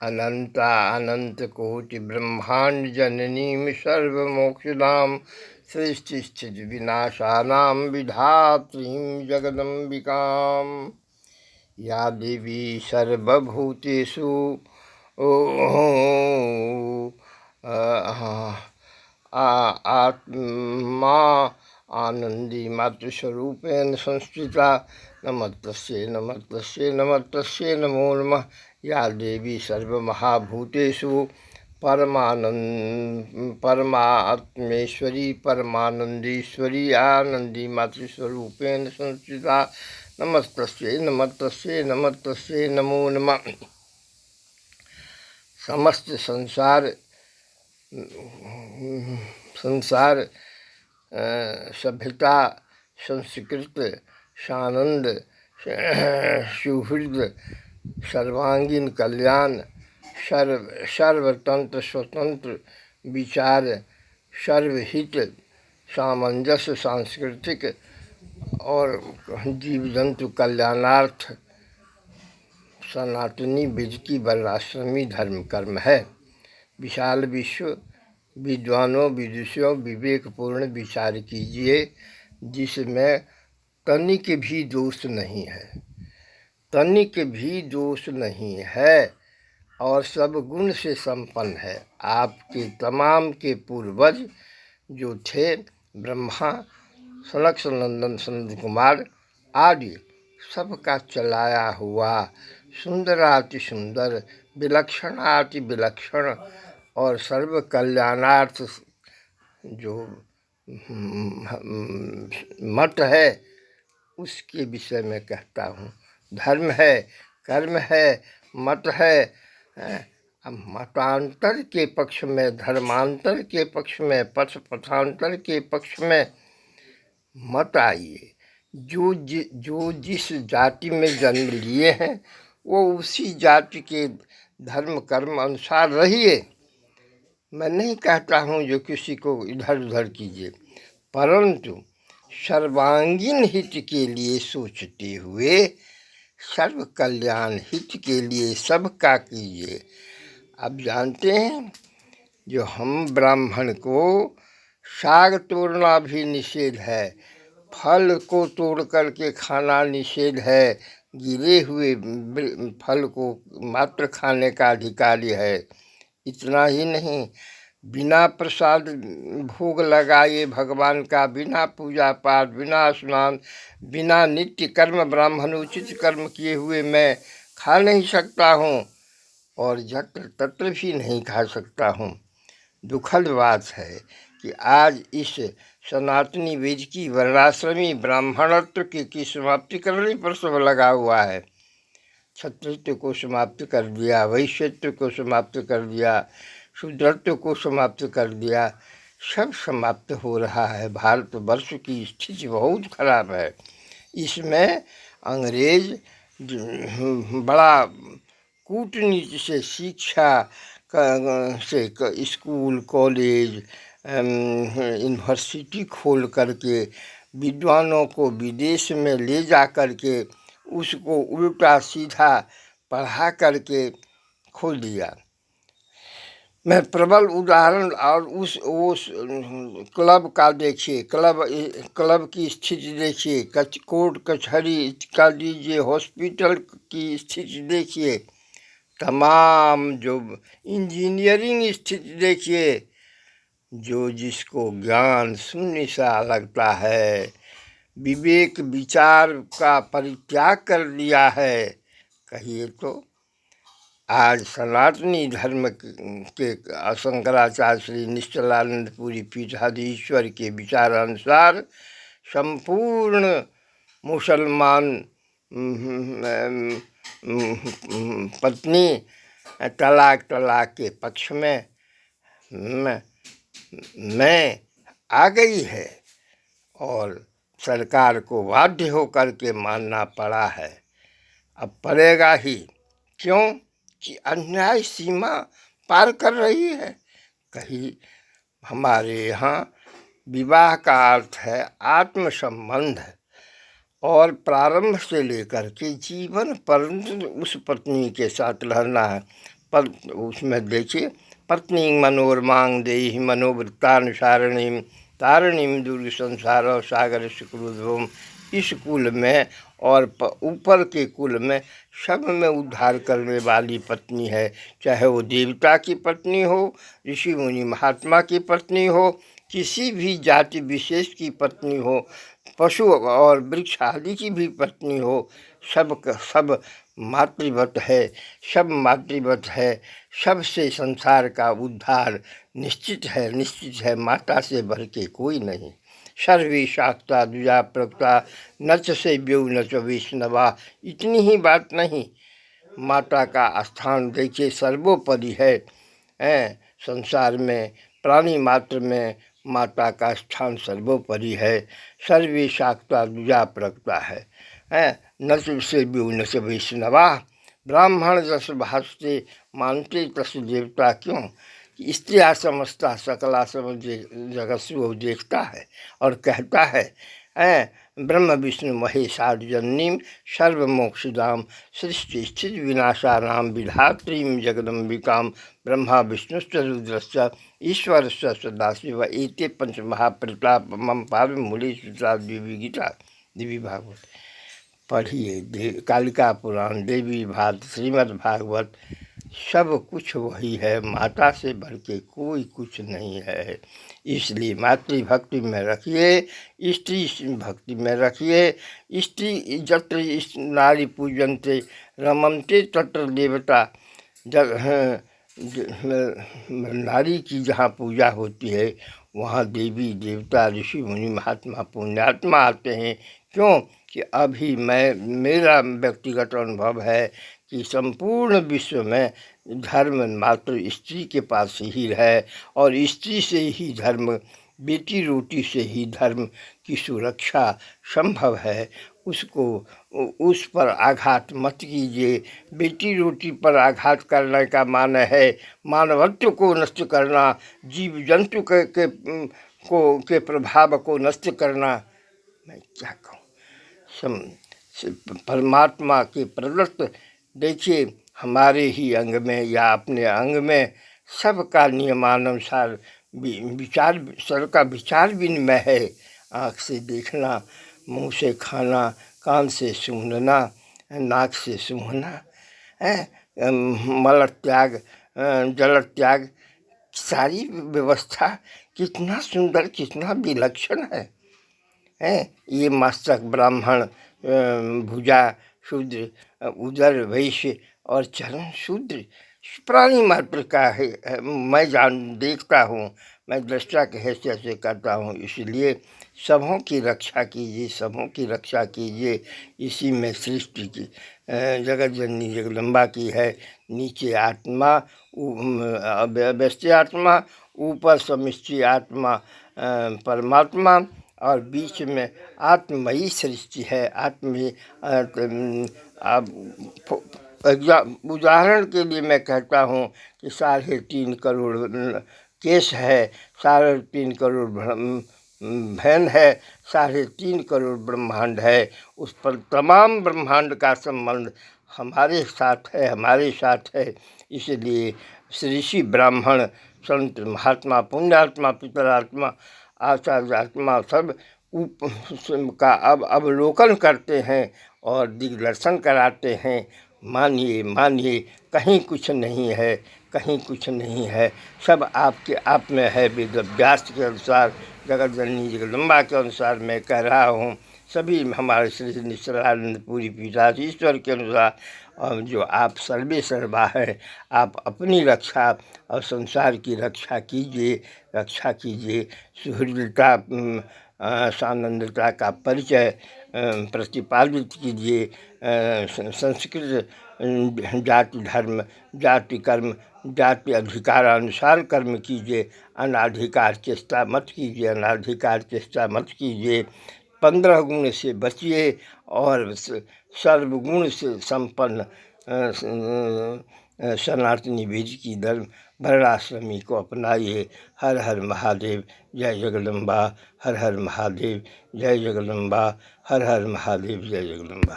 अनंता अनंतकोटि ब्रह्मांड जननीं सर्वमोक्षदां सृष्टिस्थितिविनाशानां विधात्रीं जगदम्बिकां या देवी सर्वभूतेषु आत्मा आनंदी मातृस्वरूपेण संस्थिता नमस्तस्यै नमस्तस्यै नमस्तस्यै नमो नमः। या देवी सर्वमहाभूतेषु परमात्मेश्वरी परमानंदेश्वरी आनंदी मातृस्वरूपेण संस्थिता नमस्तस्यै नमस्तस्यै नमस्तस्यै नमो नमः। समस्त संसार सभ्यता संस्कृत सानंद सुहृद सर्वांगीण कल्याण सर्वतंत्र स्वतंत्र विचार सर्वहित सामंजस्य सांस्कृतिक और जीव जंतु कल्याणार्थ सनातनी वेदिकी वर्णाश्रमी धर्म कर्म है। विशाल विश्व विद्वानों विदुषियों विवेकपूर्ण विचार कीजिए, जिसमें तनिक भी दोष नहीं है, तनिक भी दोष नहीं है और सब गुण से संपन्न है। आपके तमाम के पूर्वज जो थे ब्रह्मा सनक सनंदन सनंद कुमार आदि सबका चलाया हुआ सुंदराति सुंदर विलक्षणाति विलक्षण और सर्व कल्याणार्थ जो मत है उसके विषय में कहता हूँ। धर्म है, कर्म है, मत है। अब मतांतर के पक्ष में, धर्मांतर के पक्ष में, पथांतर के पक्ष में मत आइए। जो जिस जाति में जन्म लिए हैं वो उसी जाति के धर्म कर्म अनुसार रहिए। मैं नहीं कहता हूँ जो किसी को इधर उधर कीजिए, परंतु सर्वांगीण हित के लिए सोचते हुए सर्व कल्याण हित के लिए सबका कीजिए। अब जानते हैं जो हम ब्राह्मण को साग तोड़ना भी निषेध है, फल को तोड़ करके खाना निषेध है, गिरे हुए फल को मात्र खाने का अधिकारी है। इतना ही नहीं, बिना प्रसाद भोग लगाए भगवान का, बिना पूजा पाठ, बिना स्नान, बिना नित्य कर्म ब्राह्मणोचित कर्म किए हुए मैं खा नहीं सकता हूँ और यत्र तत्र भी नहीं खा सकता हूँ। दुखद बात है कि आज इस सनातनी वेदिकी वर्णाश्रमी ब्राह्मणत्व की समाप्ति करने पर सब लगा हुआ है। क्षत्रित्व को समाप्त कर दिया, वैश्यत्व को समाप्त कर दिया, शूद्रत्व को समाप्त कर दिया, सब समाप्त हो रहा है। भारतवर्ष की स्थिति बहुत खराब है। इसमें अंग्रेज बड़ा कूटनीति से शिक्षा से स्कूल कॉलेज यूनिवर्सिटी खोल करके विद्वानों को विदेश में ले जा कर के उसको उल्टा सीधा पढ़ा करके खोल दिया। मैं प्रबल उदाहरण और उस क्लब का देखिए, क्लब की स्थिति देखिए, कोर्ट कचहरी का लीजिए, हॉस्पिटल की स्थिति देखिए, तमाम जो इंजीनियरिंग स्थिति देखिए। जो जिसको ज्ञान शून्य सा लगता है, विवेक विचार का परित्याग कर दिया है, कहिए तो आज सनातनी धर्म के शंकराचार्य श्री निश्चलानंदपुरी पीठाधीश्वर के विचारानुसार संपूर्ण मुसलमान पत्नी तलाक के पक्ष में मैं आ गई है और सरकार को बाध्य होकर के मानना पड़ा है। अब पड़ेगा ही, क्यों कि अन्याय सीमा पार कर रही है। कहीं हमारे यहाँ विवाह का अर्थ है आत्म संबंध और प्रारंभ से लेकर के जीवन पर्यंत उस पत्नी के साथ रहना है। पर उसमें देखिए, पत्नी मनोरमांग देहि मनोवृत्तानुसारिणीं तारिणीं दुर्ग संसार सागर सुकृतोम। इस कुल में और ऊपर के कुल में सब में उद्धार करने वाली पत्नी है, चाहे वो देवता की पत्नी हो, ऋषि मुनि महात्मा की पत्नी हो, किसी भी जाति विशेष की पत्नी हो, पशु और वृक्ष आदि की भी पत्नी हो, सब मातृवत है, सब मातृवत है, सबसे संसार का उद्धार निश्चित है, माता से बढ़ के कोई नहीं। सर्वे शाक्ता द्विजा प्रक्ता न च सेव्यौ न च वैष्णवा। इतनी ही बात नहीं, माता का स्थान देखिए सर्वोपरि है। संसार में प्राणी मात्र में माता का स्थान सर्वोपरि है। सर्वे शाक्ता द्विजा प्रक्ता है, न च सेव्यौ न च वैष्णवा। ब्राह्मण जस भाषते मानते तस देवता क्यों। स्त्रिया समझता सकला समझ जगत वो देखता है और कहता है, ब्रह्म विष्णु महेश आदि जननीम सर्वमोक्षदाम सृष्टि स्थिति विनाशानाम विधात्रीं जगदम्बिकां ब्रह्मा विष्णुश्च रुद्रश्च ईश्वरश्च सदाशिव एते पंच महाप्रताप मम पाव मूले सुता देवी गीता देवी भागवत पढ़िए। कालिका पुराण, देवी भागवत, श्रीमद् भागवत, सब कुछ वही है, माता से बढ़ के कोई कुछ नहीं है। इसलिए मातृभक्ति में रखिए, स्त्री भक्ति में रखिए। स्त्री जत्र नारी पूजनते रमनते तत्र देवता। नारी की जहाँ पूजा होती है वहाँ देवी देवता ऋषि मुनि महात्मा पुण्यात्मा आते हैं। क्यों कि अभी मेरा व्यक्तिगत अनुभव है कि संपूर्ण विश्व में धर्म मात्र स्त्री के पास ही है, और स्त्री से ही धर्म, बेटी रोटी से ही धर्म की सुरक्षा संभव है। उसको उस पर आघात मत कीजिए। बेटी रोटी पर आघात करने का मान है मानवत्व को नष्ट करना, जीव जंतु के प्रभाव को नष्ट करना। मैं क्या कहूँ, परमात्मा के प्रदत्त देखिए हमारे ही अंग में या अपने अंग में सबका नियमानुसार विचार, सबका विचार विनिमय है। आँख से देखना, मुंह से खाना, कान से सूंघना, नाक से सूंघना, मल त्याग, जल त्याग, सारी व्यवस्था कितना सुंदर, कितना विलक्षण है। ये मस्तक ब्राह्मण, भुजा शूद्र, उदर वैश्य और चरण शूद्र प्राणी मात्र का है। मैं देखता हूँ, मैं दृष्टा के हैसियत से करता हूँ। इसलिए सबों की रक्षा कीजिए, सबों की रक्षा कीजिए। इसी में सृष्टि की जगत जननी जगदम्बा की है। नीचे आत्मा, व्यष्टि आत्मा, ऊपर समिष्टि आत्मा परमात्मा, और बीच में आत्मयी सृष्टि है। उदाहरण के लिए मैं कहता हूँ कि 3.5 करोड़ केस है, 3.5 करोड़ भैन है, 3.5 करोड़ ब्रह्मांड है। उस पर तमाम ब्रह्मांड का संबंध हमारे साथ है। इसलिए ऋषि ब्राह्मण संत महात्मा पुण्यात्मा पितरात्मा आचार्य आत्मा सब का अब अवलोकन करते हैं और दिग्दर्शन कराते हैं। मानिए कहीं कुछ नहीं है, कहीं कुछ नहीं है, सब आपके आप में है। वेद व्यास के अनुसार, जगत जननी जगदम्बा के अनुसार मैं कह रहा हूँ। सभी हमारे श्री निश्चलानंद पूरी पीठाधीश्वर के अनुसार, और जो आप सर्वे सर्वा है, आप अपनी रक्षा और संसार की रक्षा कीजिए। सुहृदता सानंदता का परिचय प्रतिपादित कीजिए। संस्कृत जाति धर्म, जाति कर्म, जाति अधिकारानुसार कर्म कीजिए। अनाधिकार चेष्टा मत कीजिए। 15 गुण से बचिए और सर्वगुण से संपन्न सनातनी वेद की धर्म वर्णाश्रमी को अपनाइए। हर हर महादेव, जय जगदम्बा। हर हर महादेव, जय जगदम्बा। हर हर महादेव, जय जगदम्बा।